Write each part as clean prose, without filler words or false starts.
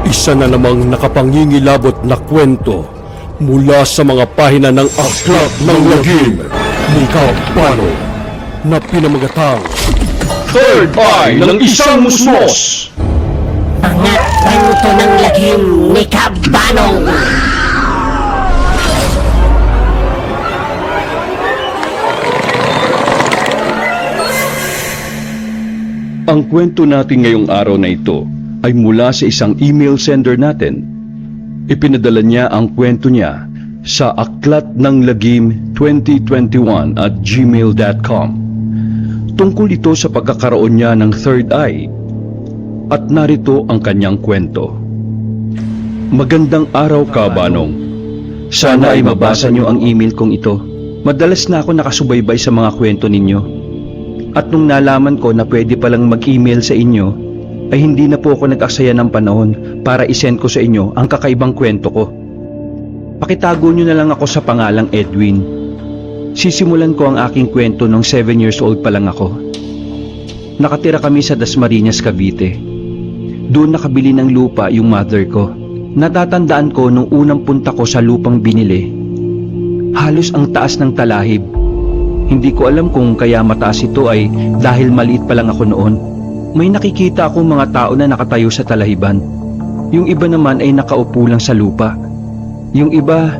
Isa na namang nakapangingilabot na kwento mula sa mga pahina ng Aklat ng Lagim ni Kabano na pinamagatang Third Eye ng Isang Musmos. Mga kwento ng lagim ni Kabano. Ang kwento natin ngayong araw na ito ay mula sa isang email sender natin. Ipinadala niya ang kwento niya sa aklatnanglagim2021@gmail.com. Tungkol ito sa pagkakaroon niya ng third eye. At narito ang kanyang kwento. Magandang araw, Kabanong. Sana ay mabasa niyo ang email kong ito. Madalas na ako nakasubaybay sa mga kwento ninyo. At nung nalaman ko na pwede palang mag-email sa inyo, ay hindi na po ako nag-aksaya ng panahon para isend ko sa inyo ang kakaibang kwento ko. Pakitago nyo na lang ako sa pangalang Edwin. Sisimulan ko ang aking kwento nung 7 years old pa lang ako. Nakatira kami sa Dasmariñas, Cavite. Doon nakabili ng lupa yung mother ko. Natatandaan ko nung unang punta ko sa lupang binili. Halos ang taas ng talahib. Hindi ko alam kung kaya mataas ito ay dahil maliit pa lang ako noon. May nakikita akong mga tao na nakatayo sa talahiban. Yung iba naman ay nakaupo lang sa lupa. Yung iba,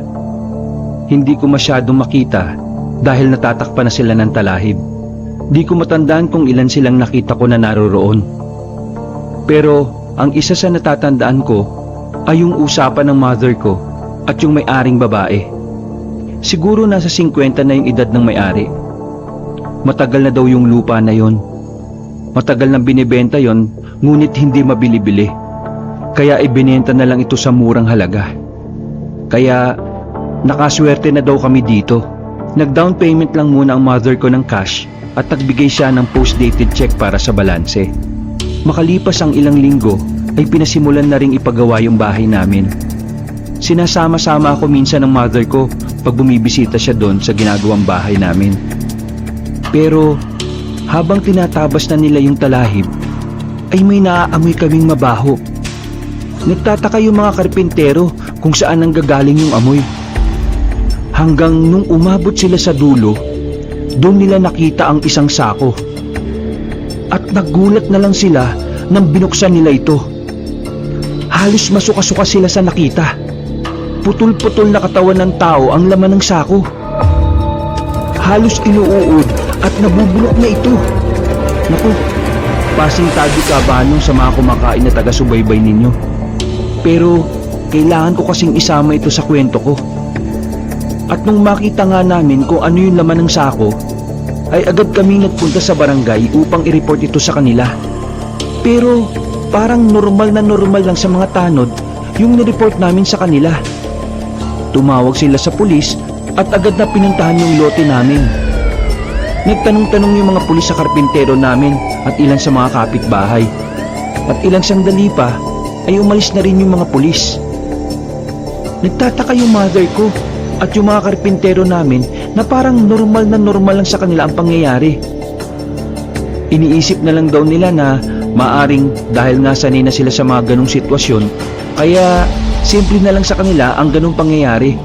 hindi ko masyadong makita dahil natatakpan na sila ng talahib. Di ko matandaan kung ilan silang nakita ko na naroroon. Pero ang isa sa natatandaan ko ay yung usapan ng mother ko at yung may-aring babae. Siguro nasa 50 na yung edad ng may-ari. Matagal na daw yung lupa na yon. Matagal nang binibenta yon, ngunit hindi mabili-bili. Kaya ibinenta na lang ito sa murang halaga. Kaya nakaswerte na daw kami dito. Nag-down payment lang muna ang mother ko ng cash at nagbigay siya ng post-dated check para sa balanse. Makalipas ang ilang linggo ay pinasimulan na ring ipagawa yung bahay namin. Sinasama-sama ako minsan ng mother ko pag bumibisita siya doon sa ginagawang bahay namin. Pero habang tinatabas na nila yung talahib, ay may naaamoy kaming mabaho. Nagtataka yung mga karpintero kung saan nanggagaling yung amoy. Hanggang nung umabot sila sa dulo, doon nila nakita ang isang sako. At nagulat na lang sila nang binuksan nila ito. Halos masuka-suka sila sa nakita. Putol-putol na katawan ng tao ang laman ng sako. Halos inuuod at nabubulok na ito. Naku, pasintado Kabanong sa mga kumakain na taga-subaybay ninyo. Pero kailangan ko kasing isama ito sa kwento ko. At nung makita nga namin kung ano yung laman ng sako, ay agad kami nagpunta sa barangay upang i-report ito sa kanila. Pero parang normal lang sa mga tanod yung nireport namin sa kanila. Tumawag sila sa pulis at agad na pinuntahan yung lote namin. Nagtanong-tanong yung mga pulis sa karpintero namin at ilan sa mga kapitbahay. At ilang sandali pa ay umalis na rin yung mga pulis. Nagtataka yung mother ko at yung mga karpintero namin na parang normal lang sa kanila ang pangyayari. Iniisip na lang daw nila na maaring dahil nga sanay na sila sa mga ganong sitwasyon, kaya simple na lang sa kanila ang ganong pangyayari.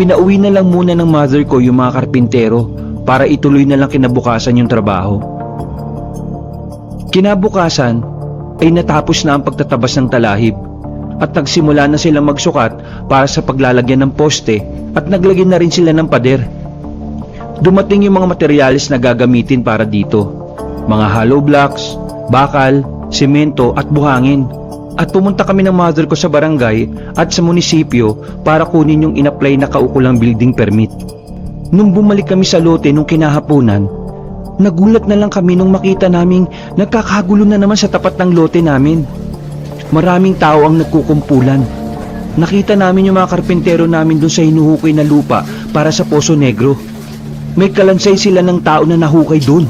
Pinauwi na lang muna ng mother ko yung mga karpintero para ituloy na lang kinabukasan yung trabaho. Kinabukasan ay natapos na ang pagtatabas ng talahib at nagsimula na silang magsukat para sa paglalagyan ng poste at naglagyan na rin sila ng pader. Dumating yung mga materyales na gagamitin para dito. Mga hollow blocks, bakal, semento at buhangin. At pumunta kami ng mother ko sa barangay at sa munisipyo para kunin yung in-apply na kaukulang building permit. Nung bumalik kami sa lote nung kinahaponan, nagulat na lang kami nung makita naming nagkakagulo na naman sa tapat ng lote namin. Maraming tao ang nagkukumpulan. Nakita namin yung mga karpintero namin dun sa hinuhukay na lupa para sa Poso Negro. May kalansay sila ng tao na nahukay dun.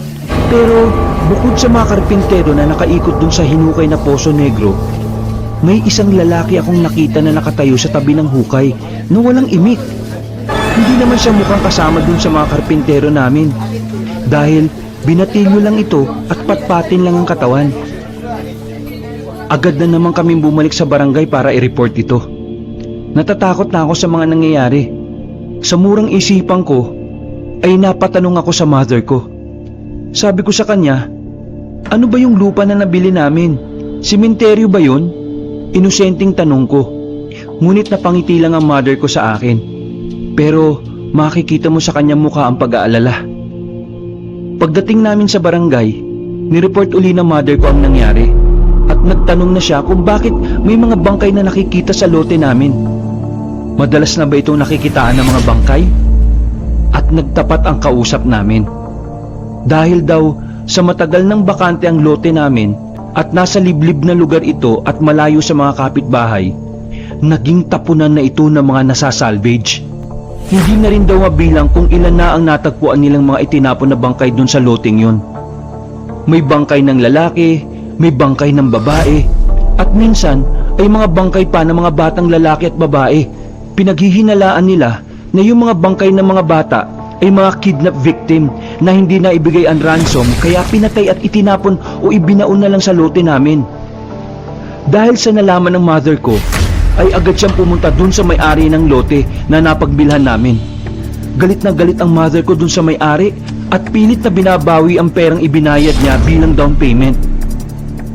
Pero bukod sa mga karpintero na nakaikot dun sa hinukay na Poso Negro, may isang lalaki akong nakita na nakatayo sa tabi ng hukay na walang imik. Hindi naman siya mukhang kasama dun sa mga karpintero namin dahil binatilyo lang ito at patpatin lang ang katawan. agad na naman kaming bumalik sa barangay para i-report ito. Natatakot na ako sa mga nangyayari. Sa murang isipan ko, ay napatanong ako sa mother ko. Sabi ko sa kanya, ano ba yung lupa na nabili namin? Sementeryo ba yun? Inosenteng tanong ko. Ngunit napangiti lang ang mother ko sa akin. Pero makikita mo sa kanyang mukha ang pag-aalala. Pagdating namin sa barangay, nireport uli ng mother ko ang nangyari. At nagtanong na siya kung bakit may mga bangkay na nakikita sa lote namin. Madalas na ba itong nakikitaan ng mga bangkay? At nagtapat ang kausap namin. Dahil daw sa matagal ng bakante ang lote namin at nasa liblib na lugar ito at malayo sa mga kapitbahay, naging tapunan na ito ng mga nasasalvage. Hindi na rin daw mabilang kung ilan na ang natagpuan nilang mga itinapon na bangkay dun sa loteng yun. May bangkay ng lalaki, may bangkay ng babae, at minsan ay mga bangkay pa ng mga batang lalaki at babae. Pinaghihinalaan nila na yung mga bangkay ng mga bata ay mga kidnap victim na hindi na ibigay ang ransom kaya pinatay at itinapon o ibinaon na lang sa lote namin. Dahil sa nalaman ng mother ko, ay agad siyang pumunta dun sa may-ari ng lote na napagbilhan namin. Galit na galit ang mother ko dun sa may-ari at pilit na binabawi ang perang ibinayad niya bilang down payment.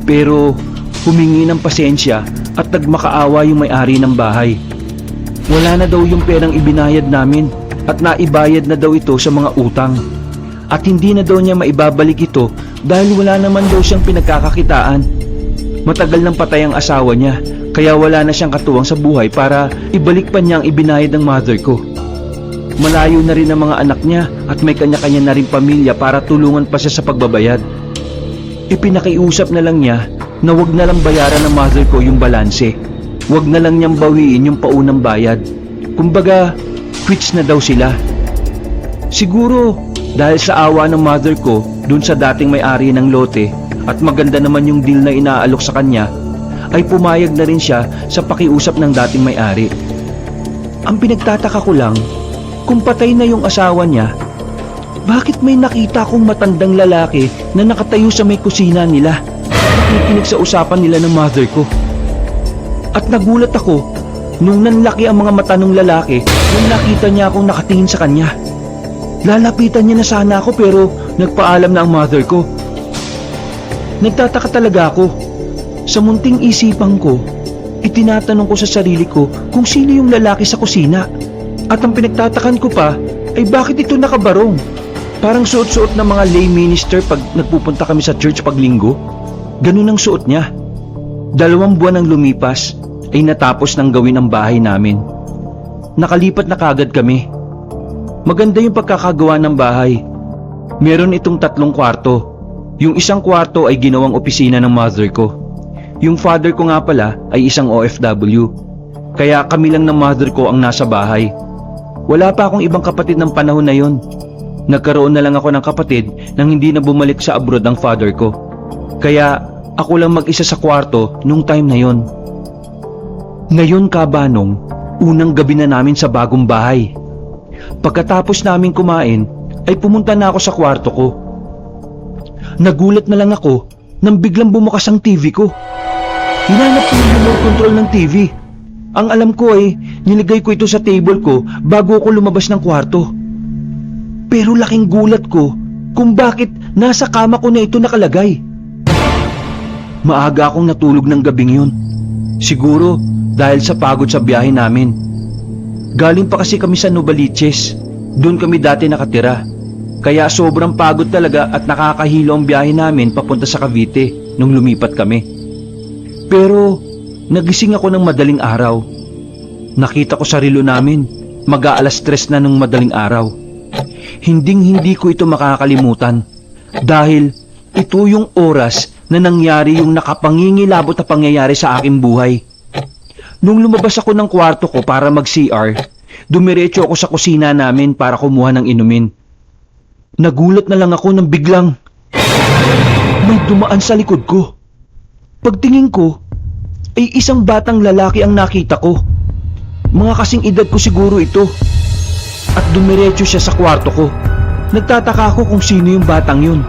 Pero humingi ng pasensya at nagmakaawa yung may-ari ng bahay. Wala na daw yung perang ibinayad namin at naibayad na daw ito sa mga utang. At hindi na daw niya maibabalik ito dahil wala naman daw siyang pinagkakakitaan. Matagal nang patay ang asawa niya kaya wala na siyang katuwang sa buhay para ibalik pa niya ang ibinayad ng mother ko. Malayo na rin ang mga anak niya at may kanya-kanya na rin pamilya para tulungan pa siya sa pagbabayad. Ipinakiusap na lang niya na wag na lang bayaran ng mother ko yung balanse. Wag na lang niyang bawiin yung paunang bayad. Kumbaga, quits na daw sila. Siguro, dahil sa awa ng mother ko dun sa dating may-ari ng lote at maganda naman yung deal na inaalok sa kanya, ay pumayag na rin siya sa pakiusap ng dating may-ari. Ang pinagtataka ko lang, kung patay na yung asawa niya, bakit may nakita kong matandang lalaki na nakatayo sa may kusina nila, nakikinig sa usapan nila ng mother ko? At nagulat ako nung nanlaki ang mga mata ng lalaki nung nakita niya akong nakatingin sa kanya. Lalapitan niya na sana ako pero nagpaalam na ang mother ko. Nagtataka talaga ako. Sa munting isipan ko, itinatanong ko sa sarili ko kung sino yung lalaki sa kusina. At ang pinagtatakan ko pa ay bakit ito nakabarong? Parang suot-suot ng mga lay minister pag nagpupunta kami sa church pag linggo. Ganun ang suot niya. 2 buwan ang lumipas ay natapos nang gawin ang bahay namin. Nakalipat na kagad kami. Maganda yung pagkakagawa ng bahay. Meron itong 3 kwarto. Yung isang kwarto ay ginawang opisina ng mother ko. Yung father ko nga pala ay isang OFW. Kaya kami lang ng mother ko ang nasa bahay. Wala pa akong ibang kapatid ng panahon na yon. Nagkaroon na lang ako ng kapatid nang hindi na bumalik sa abroad ang father ko. Kaya ako lang mag-isa sa kwarto nung time na yon. Ngayon kabanong, unang gabi na namin sa bagong bahay. Pagkatapos namin kumain, ay pumunta na ako sa kwarto ko. Nagulat na lang ako nang biglang bumukas ang TV ko. Hinanap ko yung remote control ng TV. Ang alam ko ay nilagay ko ito sa table ko bago ako lumabas ng kwarto. Pero laking gulat ko kung bakit nasa kama ko na ito nakalagay. Maaga akong natulog ng gabing yun. Siguro dahil sa pagod sa biyahe namin. Galing pa kasi kami sa Novaliches. Doon kami dati nakatira. Kaya sobrang pagod talaga at nakakahilo ang biyahe namin papunta sa Cavite nung lumipat kami. Pero nagising ako ng madaling araw. Nakita ko sa relo namin, mag-aalas 3 na nung madaling araw. Hinding-hindi ko ito makakalimutan dahil ito yung oras na nangyari yung nakapangingilabot na pangyayari sa aking buhay. Nung lumabas ako ng kwarto ko para mag-CR, dumiretso ako sa kusina namin para kumuha ng inumin. Nagulat na lang ako nang biglang may dumaan sa likod ko. Pagtingin ko, ay isang batang lalaki ang nakita ko. Mga kasing edad ko siguro ito. At dumiretso siya sa kwarto ko. Nagtataka ako kung sino yung batang yun.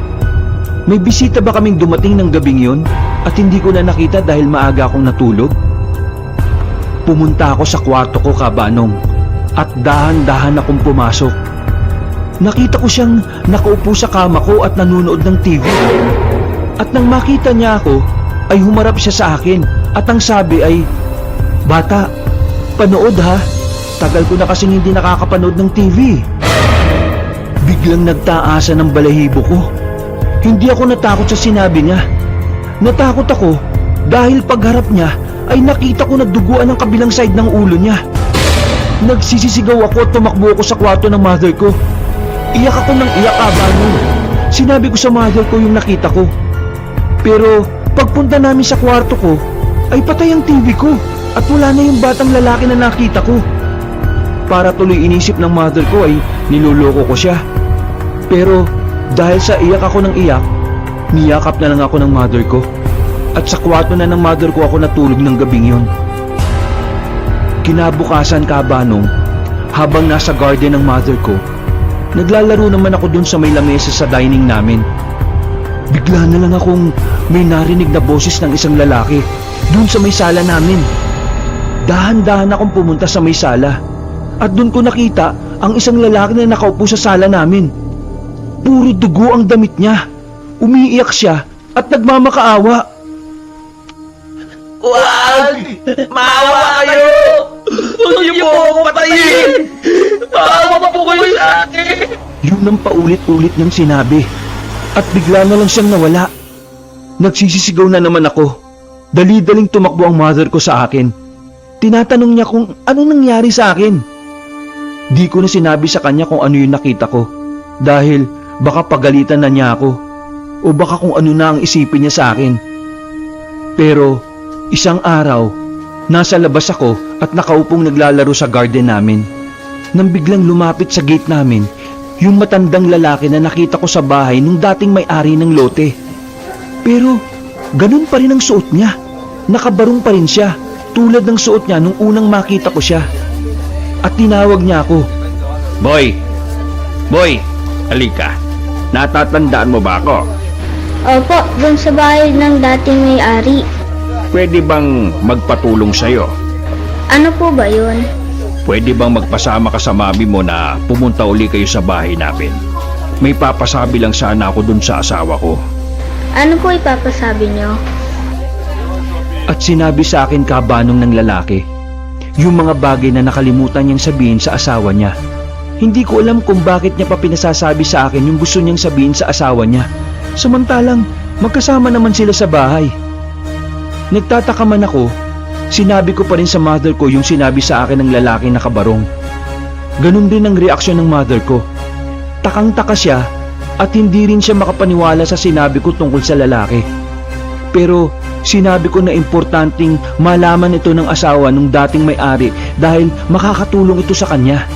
May bisita ba kaming dumating ng gabing yun? at hindi ko na nakita dahil maaga akong natulog? Pumunta ako sa kwarto ko, Kabanong, at dahan-dahan akong pumasok. Nakita ko siyang nakaupo sa kama ko at nanonood ng TV. At nang makita niya ako, ay humarap siya sa akin at ang sabi ay, "Bata, panood ha. Tagal ko na kasing hindi nakakapanood ng TV." Biglang nagtaasan ng balahibo ko. Hindi ako natakot sa sinabi niya. Natakot ako dahil pagharap niya ay nakita ko nagduguan ang kabilang side ng ulo niya. Nagsisisigaw ako at tumakbo ako sa kwarto ng mother ko. Iyak ako ng iyak, Kabanong. Sinabi ko sa mother ko yung nakita ko. Pero pagpunta namin sa kwarto ko, ay patay ang TV ko at wala na yung batang lalaki na nakita ko. Para tuloy inisip ng mother ko ay niloloko ko siya. Pero dahil sa iyak ako ng iyak, niyakap na lang ako ng mother ko. At sa kwarto na ng mother ko ako natulog ng gabing yon. Kinabukasan, Kabanong, habang nasa garden ng mother ko, naglalaro naman ako dun sa may lamesa sa dining namin. Bigla na lang akong may narinig na boses ng isang lalaki dun sa may sala namin. Dahan-dahan akong pumunta sa may sala at dun ko nakita ang isang lalaki na nakaupo sa sala namin. Puro dugo ang damit niya. Umiiyak siya at nagmamakaawa. Wag! Maawa kayo! Huwag niyo po akong patayin! Maawa po kayo sa akin! Yun ang paulit-ulit niyang sinabi. At bigla na lang siyang nawala. Nagsisisigaw na naman ako. Dali-daling tumakbo ang mother ko sa akin. Tinatanong niya kung anong nangyari sa akin. Di ko na sinabi sa kanya kung ano yung nakita ko. Dahil baka pagalitan na niya ako. O baka kung ano na ang isipin niya sa akin. Pero isang araw, nasa labas ako at nakaupong naglalaro sa garden namin. Nang biglang lumapit sa gate namin, yung matandang lalaki na nakita ko sa bahay nung dating may-ari ng lote. Pero ganun pa rin ang suot niya. Nakabarong pa rin siya, tulad ng suot niya nung unang makita ko siya. At tinawag niya ako. Boy! Boy! Halika. Natatandaan mo ba ako? Opo, dun sa bahay ng dating may-ari. Pwede bang magpatulong sa'yo? Ano po ba yun? Pwede bang magpasama ka sa mami mo na pumunta uli kayo sa bahay namin? May papasabi lang sana ako dun sa asawa ko. Ano po ipapasabi niyo? At sinabi sa akin, Kabanong, ng lalaki, yung mga bagay na nakalimutan niyang sabihin sa asawa niya. Hindi ko alam kung bakit niya pa pinasasabi sa akin yung gusto niyang sabihin sa asawa niya. Samantalang magkasama naman sila sa bahay. Nagtataka man ako, sinabi ko pa rin sa mother ko yung sinabi sa akin ng lalaking nakabarong. Ganun din ang reaksyon ng mother ko. Takang-taka siya at hindi rin siya makapaniwala sa sinabi ko tungkol sa lalaki. Pero sinabi ko na importanteng malaman ito ng asawa ng dating may-ari dahil makakatulong ito sa kanya.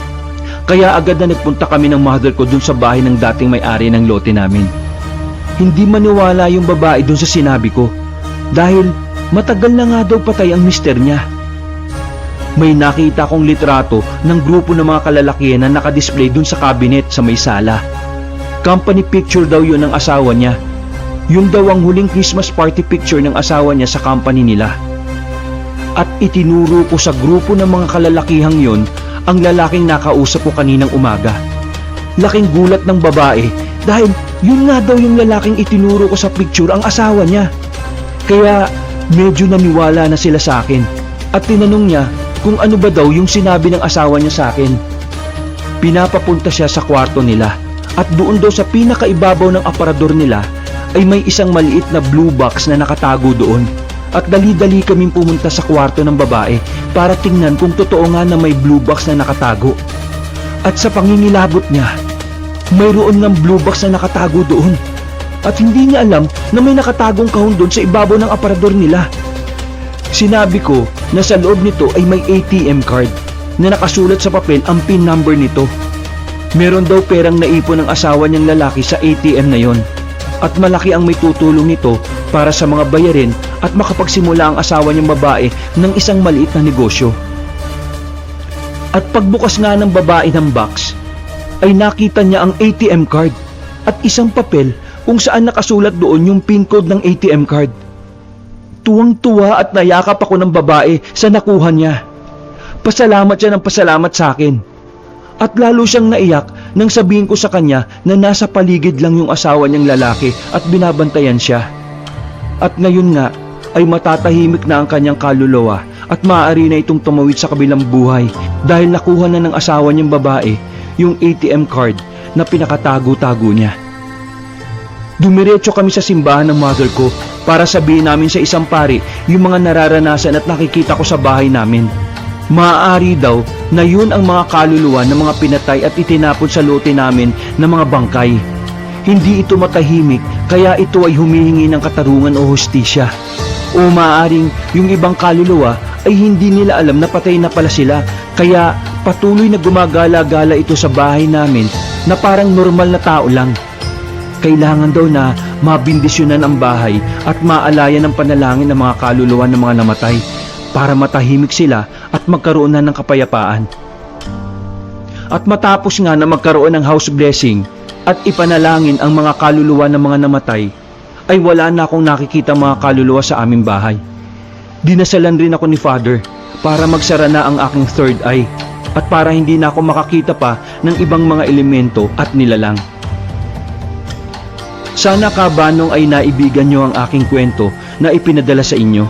Kaya agad na nagpunta kami ng mother ko dun sa bahay ng dating may-ari ng lote namin. Hindi maniwala yung babae dun sa sinabi ko dahil matagal na nga daw patay ang mister niya. May nakita kong litrato ng grupo ng mga kalalakihan na nakadisplay dun sa cabinet sa may sala. Company picture daw yun ng asawa niya. Yun daw ang huling Christmas party picture ng asawa niya sa company nila. At itinuro ko sa grupo ng mga kalalakihang yun ang lalaking nakausap ko kaninang umaga. Laking gulat ng babae dahil yun nga daw yung lalaking itinuro ko sa picture ang asawa niya. Kaya medyo naniwala na sila sa akin at tinanong niya kung ano ba daw yung sinabi ng asawa niya sa akin. Pinapapunta siya sa kwarto nila at doon daw sa pinakaibabaw ng aparador nila ay may isang maliit na blue box na nakatago doon. At dali-dali kaming pumunta sa kwarto ng babae para tingnan kung totoo nga na may blue box na nakatago. At sa pangingilabot niya, mayroon ng blue box na nakatago doon. At hindi niya alam na may nakatagong kahon doon sa ibabaw ng aparador nila. Sinabi ko na sa loob nito ay may ATM card na nakasulat sa papel ang PIN number nito. Meron daw perang naipon ng asawa niyang lalaki sa ATM na yon. At malaki ang may tutulong nito para sa mga bayarin at makapagsimula ang asawa niyang babae ng isang maliit na negosyo. At pagbukas nga ng babae ng box, ay nakita niya ang ATM card at isang papel kung saan nakasulat doon yung PIN code ng ATM card. Tuwang-tuwa at nayakap ako ng babae sa nakuha niya. Pasalamat siya ng pasalamat sa akin. At lalo siyang naiyak nang sabihin ko sa kanya na nasa paligid lang yung asawa niyang lalaki at binabantayan siya. At ngayon nga ay matatahimik na ang kanyang kaluluwa at maaari na itong tumawid sa kabilang buhay dahil nakuha na ng asawa niyang babae yung ATM card na pinakatago-tago niya. Dumiretso kami sa simbahan ng mother ko para sabihin namin sa isang pari yung mga nararanasan at nakikita ko sa bahay namin. Maaari daw na yun ang mga kaluluwa ng mga pinatay at itinapon sa lote namin ng mga bangkay. Hindi ito matahimik kaya ito ay humihingi ng katarungan o hustisya. O maaaring yung ibang kaluluwa ay hindi nila alam na patay na pala sila kaya patuloy na gumagala-gala ito sa bahay namin na parang normal na tao lang. Kailangan daw na mabindisyonan ang bahay at maalaya ng panalangin ng mga kaluluwa ng mga namatay para matahimik sila at magkaroon na ng kapayapaan. At matapos nga na magkaroon ng house blessing at ipanalangin ang mga kaluluwa ng mga namatay, ay wala na akong nakikita mga kaluluwa sa aming bahay. Dinasalan rin ako ni Father para magsara na ang aking third eye at para hindi na ako makakita pa ng ibang mga elemento at nilalang. Sana kabanong ay naibigan nyo ang aking kwento na ipinadala sa inyo.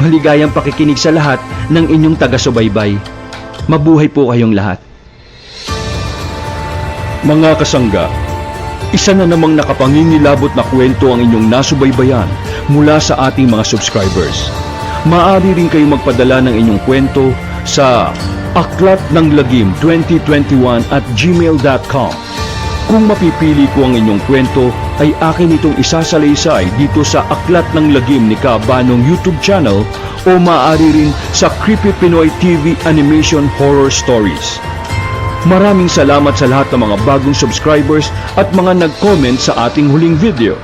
Maligayang pakikinig sa lahat ng inyong taga-subaybay. Mabuhay po kayong lahat. Mga kasangga, isa na namang nakapangingilabot na kwento ang inyong nasubaybayan mula sa ating mga subscribers. Maaari rin kayong magpadala ng inyong kwento sa aklatnanglagim2021@gmail.com. Kung mapipili ko ang inyong kwento, ay akin itong isasalaysay dito sa Aklat ng Lagim ni Kabanong YouTube channel o maaari rin sa Creepy Pinoy TV Animation Horror Stories. Maraming salamat sa lahat ng mga bagong subscribers at mga nag-comment sa ating huling video.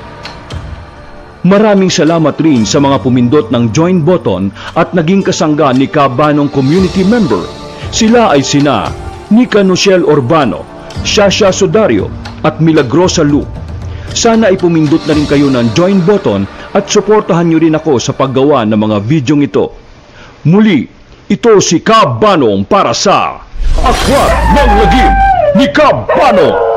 Maraming salamat rin sa mga pumindot ng join button at naging kasangga ni Kabanong community member. Sila ay sina Nika Nochelle Urbano, Shasha Sodario at Milagrosa Lu. Sana ay pumindot na rin kayo ng join button at suportahan nyo rin ako sa paggawa ng mga videong ito. Muli, ito si Kabanong para sa Aklat ng Lagim ni Kabanong.